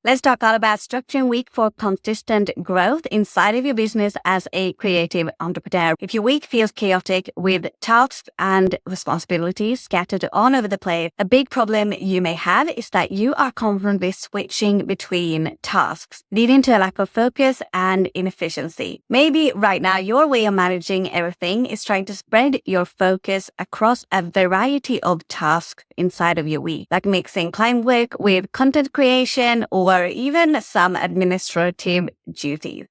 Let's talk all about structuring week for consistent growth inside of your business as a creative entrepreneur. If your week feels chaotic with tasks and responsibilities scattered all over the place, a big problem you may have is that you are constantly switching between tasks, leading to a lack of focus and inefficiency. Maybe right now your way of managing everything is trying to spread your focus across a variety of tasks inside of your week, like mixing client work with content creation or even some administrative duties.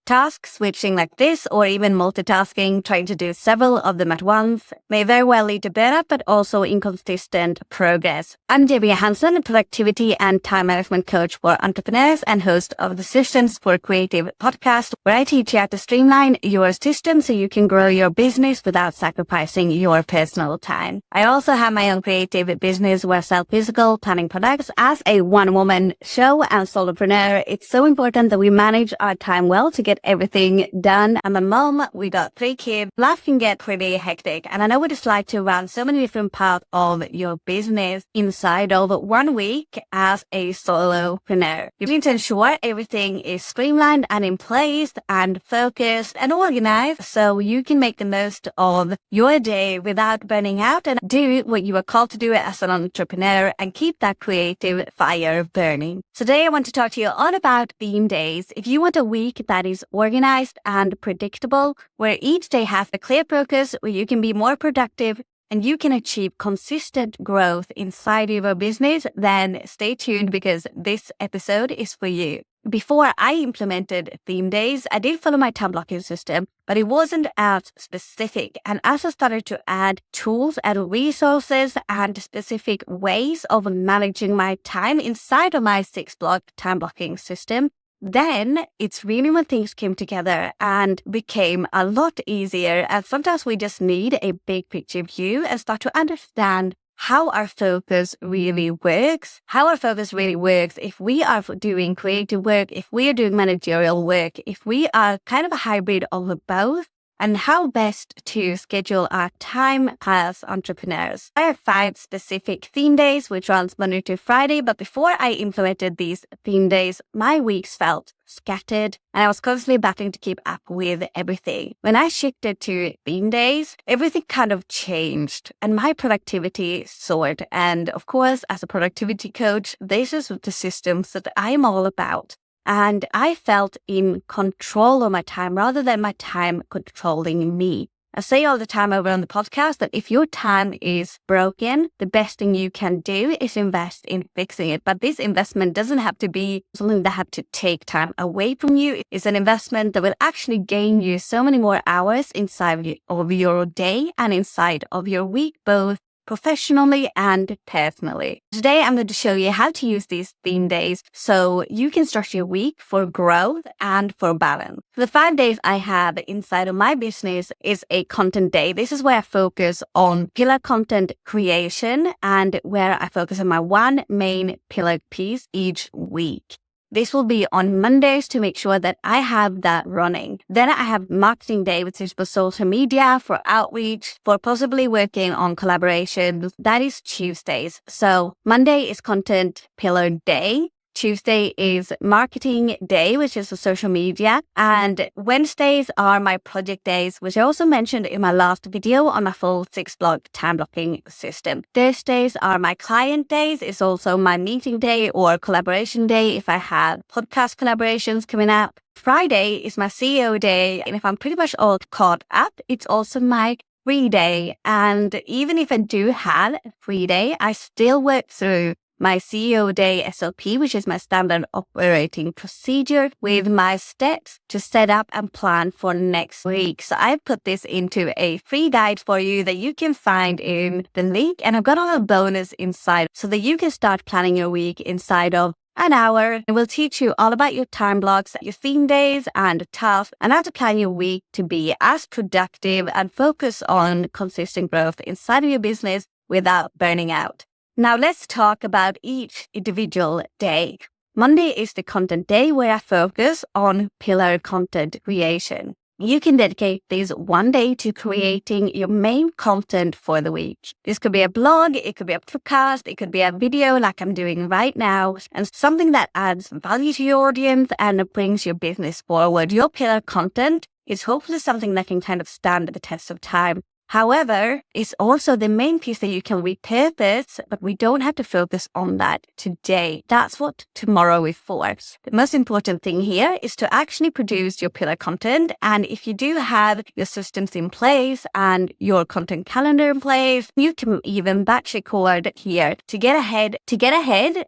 Task switching like this, or even multitasking, trying to do several of them at once, may very well lead to burnout, but also inconsistent progress. I'm Johansson, a productivity and time management coach for entrepreneurs and host of the Systems for Creative podcast, where I teach you how to streamline your system so you can grow your business without sacrificing your personal time. I also have my own creative business where I sell physical planning products. As a one-woman show and solopreneur, it's so important that we manage our time well to get everything done. I'm a mom, we got 3 kids. Life can get pretty hectic, and I know what it's like to run so many different parts of your business inside of 1 week as a solopreneur. You need to ensure everything is streamlined and in place and focused and organized so you can make the most of your day without burning out and do what you are called to do as an entrepreneur and keep that creative fire burning. Today I want to talk to you all about theme days. If you want a week that is organized and predictable, where each day has a clear focus, where you can be more productive and you can achieve consistent growth inside of your business, then stay tuned because this episode is for you. Before I implemented theme days, I did follow my time blocking system, but it wasn't as specific. And as I started to add tools and resources and specific ways of managing my time inside of my 6-block time blocking system, then it's really when things came together and became a lot easier. And sometimes we just need a big picture view and start to understand how our focus really works, if we are doing creative work, if we are doing managerial work, if we are kind of a hybrid of both, and how best to schedule our time as entrepreneurs. I have 5 specific theme days, which runs Monday to Friday, but before I implemented these theme days, my weeks felt scattered and I was constantly battling to keep up with everything. When I shifted to theme days, everything kind of changed and my productivity soared. And of course, as a productivity coach, this is the systems that I'm all about. And I felt in control of my time rather than my time controlling me. I say all the time over on the podcast that if your time is broken, the best thing you can do is invest in fixing it. But this investment doesn't have to be something that have to take time away from you. It's an investment that will actually gain you so many more hours inside of your day and inside of your week, both professionally and personally. Today, I'm going to show you how to use these theme days so you can structure your week for growth and for balance. The 5 days I have inside of my business is a content day. This is where I focus on pillar content creation and where I focus on my one main pillar piece each week. This will be on Mondays to make sure that I have that running. Then I have marketing day, which is for social media, for outreach, for possibly working on collaborations. That is Tuesdays. So Monday is content pillar day. Tuesday is marketing day, which is for social media. And Wednesdays are my project days, which I also mentioned in my last video on my full 6-block time blocking system. Thursdays are my client days. It's also my meeting day or collaboration day if I have podcast collaborations coming up. Friday is my CEO day. And if I'm pretty much all caught up, it's also my free day. And even if I do have a free day, I still work through my CEO Day SOP, which is my standard operating procedure with my steps to set up and plan for next week. So I've put this into a free guide for you that you can find in the link. And I've got a little bonus inside so that you can start planning your week inside of an hour. It will teach you all about your time blocks, your theme days and tasks, and how to plan your week to be as productive and focus on consistent growth inside of your business without burning out. Now let's talk about each individual day. Monday is the content day where I focus on pillar content creation. you can dedicate this one day to creating your main content for the week. This could be a blog, it could be a podcast, it could be a video like I'm doing right now, and something that adds value to your audience and brings your business forward. Your pillar content is hopefully something that can kind of stand the test of time. However, it's also the main piece that you can repurpose, but we don't have to focus on that today. That's what tomorrow is for. The most important thing here is to actually produce your pillar content. And if you do have your systems in place and your content calendar in place, you can even batch record here to get ahead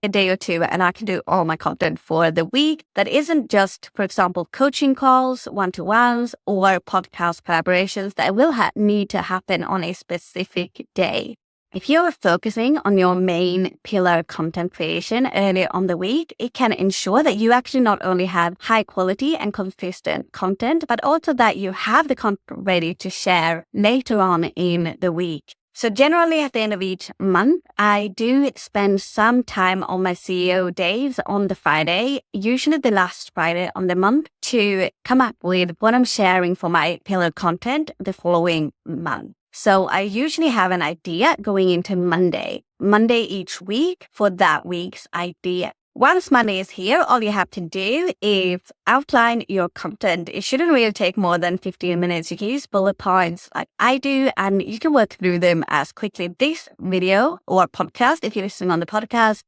a day or two. And I can do all my content for the week. That isn't just, for example, coaching calls, one-to-ones, or podcast collaborations that will need to happen on a specific day. If you're focusing on your main pillar content creation early on the week, it can ensure that you actually not only have high quality and consistent content, but also that you have the content ready to share later on in the week. So generally at the end of each month, I do spend some time on my CEO days on the Friday, usually the last Friday on the month, to come up with what I'm sharing for my pillar content the following month. So I usually have an idea going into Monday each week for that week's idea. Once Monday is here, all you have to do is outline your content. It shouldn't really take more than 15 minutes. You can use bullet points like I do, and you can work through them as quickly. This video or podcast, if you're listening on the podcast,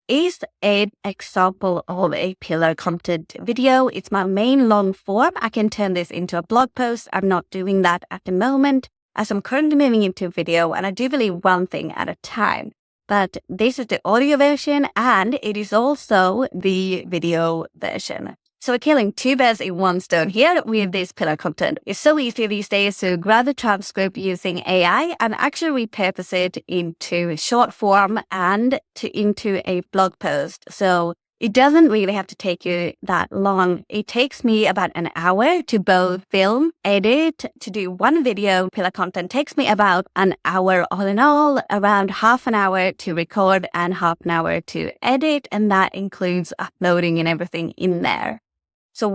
is an example of a pillar content video. It's my main long form. I can turn this into a blog post. I'm not doing that at the moment, as I'm currently moving into video, and I do believe one thing at a time. But this is the audio version, and it is also the video version. So we're killing two birds in one stone here with this pillar content. It's so easy these days to grab the transcript using AI and actually repurpose it into short form and into a blog post. So it doesn't really have to take you that long. It takes me about an hour to both film, edit, to do one video. Pillar content takes me about an hour all in all, around half an hour to record and half an hour to edit. And that includes uploading and everything in there. So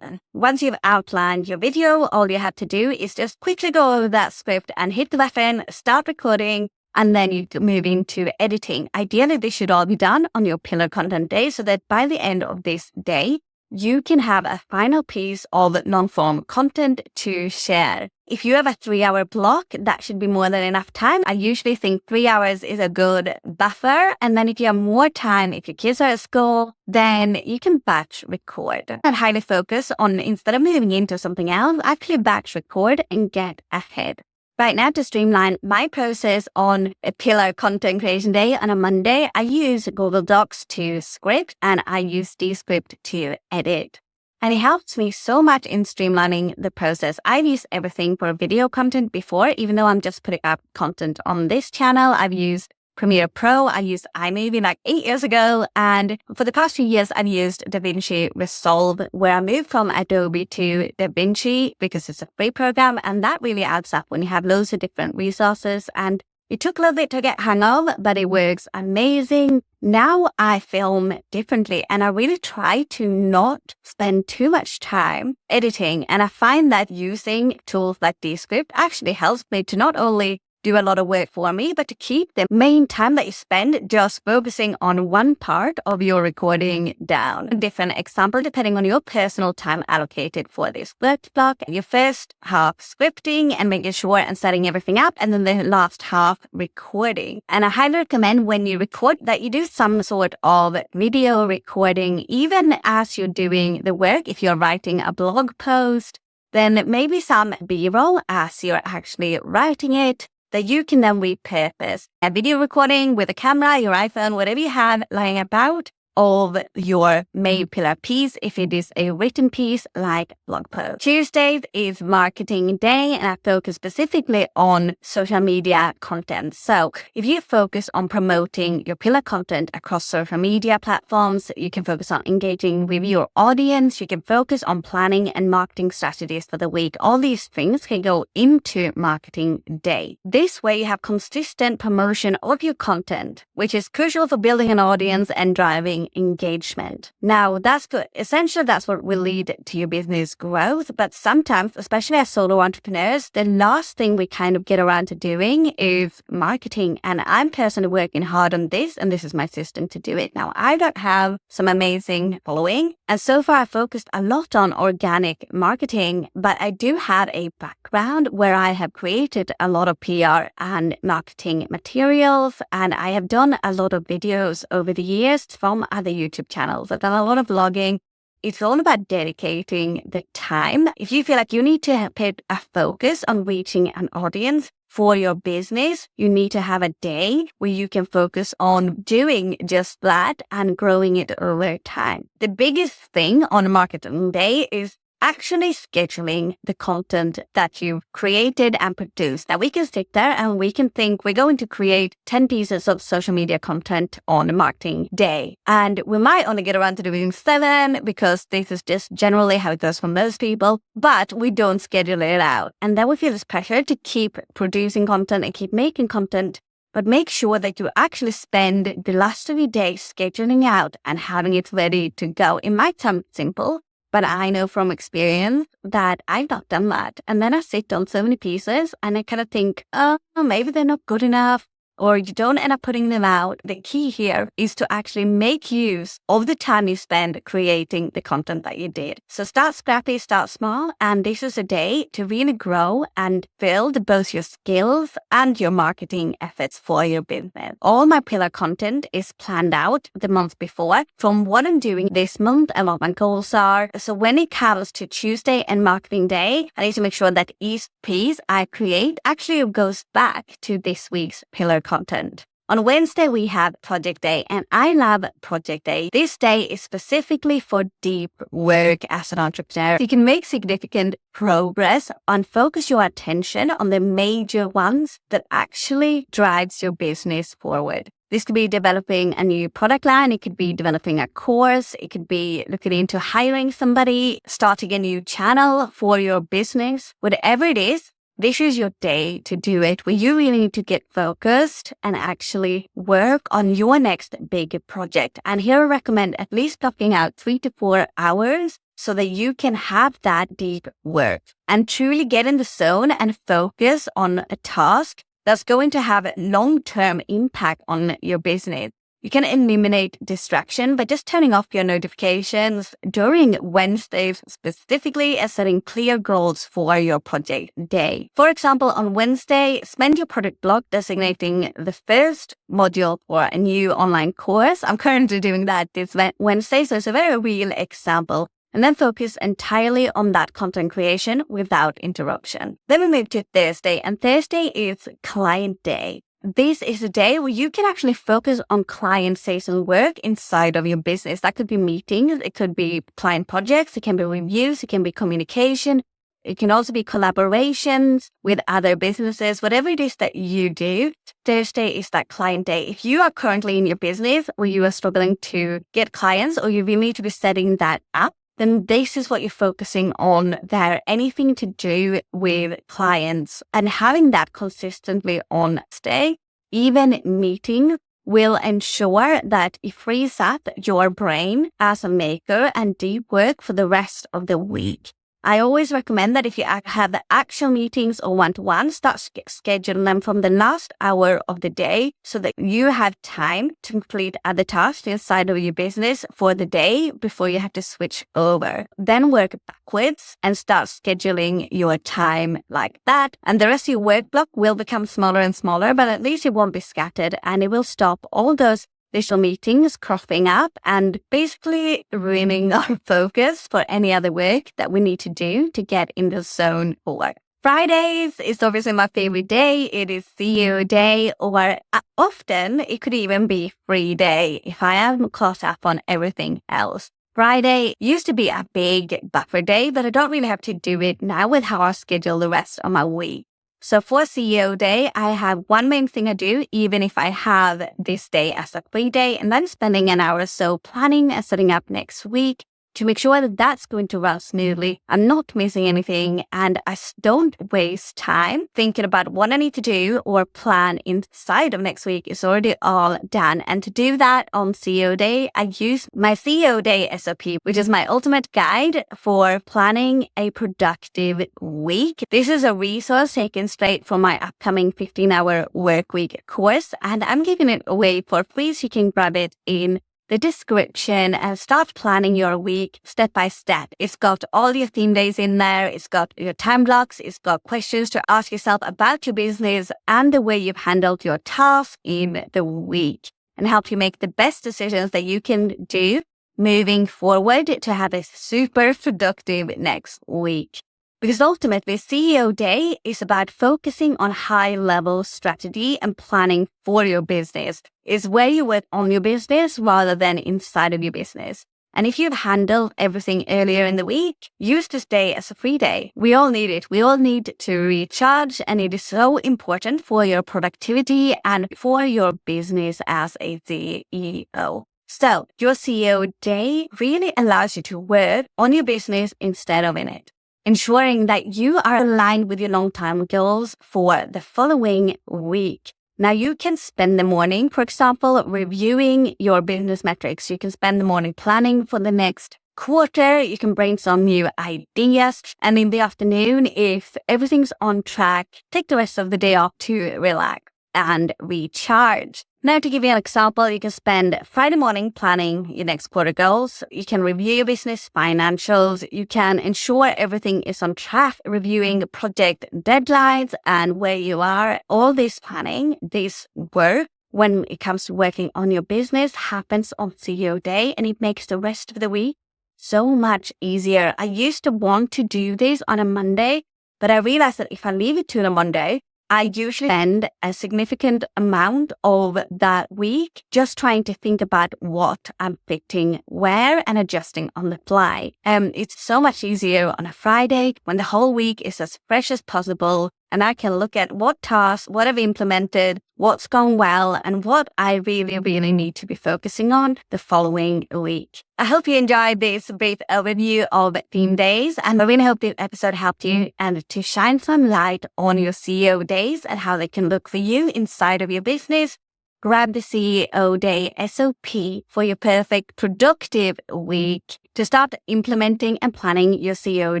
once you've outlined your video, all you have to do is just quickly go over that script and hit the button, start recording, and then you move into editing. Ideally, this should all be done on your pillar content day so that by the end of this day, you can have a final piece of non-form content to share. If you have a 3-hour block, that should be more than enough time. I usually think 3 hours is a good buffer. And then if you have more time, if your kids are at school, then you can batch record. And highly focus on, instead of moving into something else, actually batch record and get ahead. Right now, to streamline my process on a pillar content creation day on a Monday, I use Google Docs to script and I use Descript to edit. And it helps me so much in streamlining the process. I've used everything for video content before, even though I'm just putting up content on this channel. I've used Premiere Pro. I used iMovie like 8 years ago. And for the past few years, I've used DaVinci Resolve, where I moved from Adobe to DaVinci because it's a free program. And that really adds up when you have loads of different resources. And it took a little bit to get hung of, but it works amazing. Now I film differently and I really try to not spend too much time editing. And I find that using tools like Descript actually helps me to not only do a lot of work for me, but to keep the main time that you spend just focusing on one part of your recording down. A different example, depending on your personal time allocated for this work block. Your first half scripting and making sure and setting everything up, and then the last half recording. And I highly recommend when you record that you do some sort of video recording, even as you're doing the work. If you're writing a blog post, then maybe some B-roll as you're actually writing it, that you can then repurpose. A video recording with a camera, your iPhone, whatever you have lying about, of your main pillar piece if it is a written piece like blog post. Tuesdays is marketing day and I focus specifically on social media content. So if you focus on promoting your pillar content across social media platforms, you can focus on engaging with your audience, you can focus on planning and marketing strategies for the week. All these things can go into marketing day. This way you have consistent promotion of your content, which is crucial for building an audience and driving engagement. Now, that's good. Essentially, that's what will lead to your business growth. But sometimes, especially as solo entrepreneurs, the last thing we kind of get around to doing is marketing. And I'm personally working hard on this, and this is my system to do it. Now, I don't have some amazing following, and so far I focused a lot on organic marketing, but I do have a background where I have created a lot of PR and marketing materials, and I have done a lot of videos over the years from other YouTube channels. I've done a lot of vlogging. It's all about dedicating the time. If you feel like you need to put a focus on reaching an audience for your business, you need to have a day where you can focus on doing just that and growing it over time. The biggest thing on a marketing day is actually scheduling the content that you've created and produced. Now, we can sit there and we can think we're going to create 10 pieces of social media content on a marketing day. And we might only get around to doing 7 because this is just generally how it goes for most people, but we don't schedule it out. And then we feel this pressure to keep producing content and keep making content, but make sure that you actually spend the last of your day scheduling out and having it ready to go. It might sound simple, but I know from experience that I've not done that. And then I sit on so many pieces and I kind of think, oh, maybe they're not good enough, or you don't end up putting them out. The key here is to actually make use of the time you spend creating the content that you did. So start scrappy, start small, and this is a day to really grow and build both your skills and your marketing efforts for your business. All my pillar content is planned out the month before from what I'm doing this month and what my goals are. So when it comes to Tuesday and marketing day, I need to make sure that each piece I create actually goes back to this week's pillar content. On Wednesday, we have Project Day, and I love Project Day. This day is specifically for deep work as an entrepreneur. You can make significant progress and focus your attention on the major ones that actually drives your business forward. This could be developing a new product line. It could be developing a course. It could be looking into hiring somebody, starting a new channel for your business. Whatever it is, this is your day to do it, where you really need to get focused and actually work on your next big project. And here I recommend at least blocking out 3 to 4 hours so that you can have that deep work and truly get in the zone and focus on a task that's going to have a long-term impact on your business. You can eliminate distraction by just turning off your notifications during Wednesdays specifically and setting clear goals for your project day. For example, on Wednesday, spend your product block designating the first module for a new online course. I'm currently doing that this Wednesday, so it's a very real example. And then focus entirely on that content creation without interruption. Then we move to Thursday, and Thursday is client day. This is a day where you can actually focus on client-facing work inside of your business. That could be meetings, it could be client projects, it can be reviews, it can be communication. It can also be collaborations with other businesses, whatever it is that you do. Thursday is that client day. If you are currently in your business where you are struggling to get clients or you really need to be setting that up, then this is what you're focusing on there. Anything to do with clients and having that consistently on stay, even meetings, will ensure that it frees up your brain as a maker and deep work for the rest of the week. I always recommend that if you have the actual meetings or one-to-one, start scheduling them from the last hour of the day so that you have time to complete other tasks inside of your business for the day before you have to switch over. Then work backwards and start scheduling your time like that. And the rest of your work block will become smaller and smaller, but at least it won't be scattered and it will stop all those digital meetings cropping up and basically ruining our focus for any other work that we need to do to get in the zone for work. Fridays is obviously my favorite day. It is CEO day, or often it could even be free day if I am caught up on everything else. Friday used to be a big buffer day, but I don't really have to do it now with how I schedule the rest of my week. So for CEO day, I have one main thing I do, even if I have this day as a free day, and then spending an hour or so planning and setting up next week. to make sure that that's going to run smoothly. I'm not missing anything, and I don't waste time thinking about what I need to do or plan inside of next week. It's already all done. And to do that on CEO Day, I use my CEO Day SOP, which is my ultimate guide for planning a productive week. This is a resource taken straight from my upcoming 15-hour work week course, and I'm giving it away for free, so you can grab it in the description and start planning your week step by step. It's got all your theme days in there. It's got your time blocks. It's got questions to ask yourself about your business and the way you've handled your tasks in the week, and help you make the best decisions that you can do moving forward to have a super productive next week. Because ultimately, CEO Day is about focusing on high-level strategy and planning for your business. It's where you work on your business rather than inside of your business. And if you've handled everything earlier in the week, use this day as a free day. We all need it. We all need to recharge, and it is so important for your productivity and for your business as a CEO. So your CEO Day really allows you to work on your business instead of in it, ensuring that you are aligned with your long-term goals for the following week. Now, you can spend the morning, for example, reviewing your business metrics. You can spend the morning planning for the next quarter. You can brainstorm new ideas. And in the afternoon, if everything's on track, take the rest of the day off to relax and recharge. Now, to give you an example, you can spend Friday morning planning your next quarter goals. You can review your business financials. You can ensure everything is on track, reviewing project deadlines and where you are. All this planning, this work, when it comes to working on your business, happens on CEO Day, and it makes the rest of the week so much easier. I used to want to do this on a Monday, but I realized that if I leave it to the Monday, I usually spend a significant amount of that week just trying to think about what I'm fitting where and adjusting on the fly. It's so much easier on a Friday when the whole week is as fresh as possible, and I can look at what tasks, what I've implemented, what's gone well, and what I really, really need to be focusing on the following week. I hope you enjoyed this brief overview of theme days, and I really hope this episode helped you and to shine some light on your CEO days and how they can look for you inside of your business. Grab the CEO Day SOP for your perfect productive week to start implementing and planning your CEO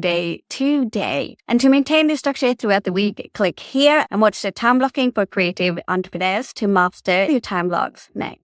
Day today. And to maintain this structure throughout the week, click here and watch the time blocking for creative entrepreneurs to master your time blocks next.